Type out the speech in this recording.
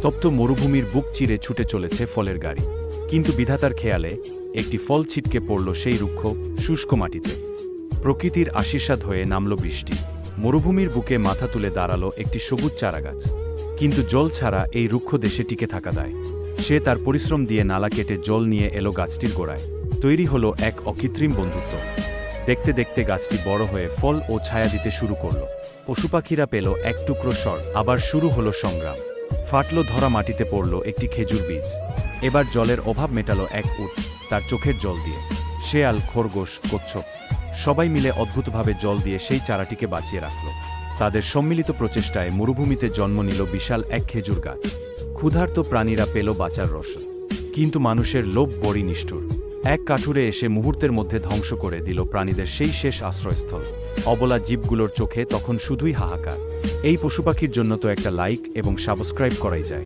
তপ্ত মরুভূমির বুক চিরে ছুটে চলেছে ফলের গাড়ি। কিন্তু বিধাতার খেয়ালে একটি ফল ছিটকে পড়ল সেই রুক্ষ শুষ্ক মাটিতে। প্রকৃতির আশীর্বাদ হয়ে নামল বৃষ্টি। মরুভূমির বুকে মাথা তুলে দাঁড়ালো একটি সবুজ চারাগাছ। কিন্তু জল ছাড়া এই রুক্ষ দেশে টিকে থাকা দায়। সে তার পরিশ্রম দিয়ে নালা কেটে জল নিয়ে এলো গাছটির গোড়ায়। তৈরি হলো এক অকৃত্রিম বন্ধুত্ব। দেখতে দেখতে গাছটি বড় হয়ে ফল ও ছায়া দিতে শুরু করল। পশুপাখিরা পেল এক টুকরো স্বর। আবার শুরু হলো সংগ্রাম। ফাটল ধরা মাটিতে পড়ল একটি খেজুর বীজ। এবার জলের অভাব মেটালো এক উট তার চোখের জল দিয়ে। শেয়াল, খরগোশ, কচ্ছপ সবাই মিলে অদ্ভুতভাবে জল দিয়ে সেই চারাটিকে বাঁচিয়ে রাখল। তাদের সম্মিলিত প্রচেষ্টায় মরুভূমিতে জন্ম নিল বিশাল এক খেজুর গাছ। ক্ষুধার্ত প্রাণীরা পেল বাঁচার রস। কিন্তু মানুষের লোভ বড়ই নিষ্ঠুর। এক কাঠুরে এসে মুহূর্তের মধ্যে ধ্বংস করে দিল প্রাণীদের সেই শেষ আশ্রয়স্থল। অবলা জীবগুলোর চোখে তখন শুধুই হাহাকার। এই পশুপাখির জন্য তো একটা লাইক এবং সাবস্ক্রাইব করাই যায়।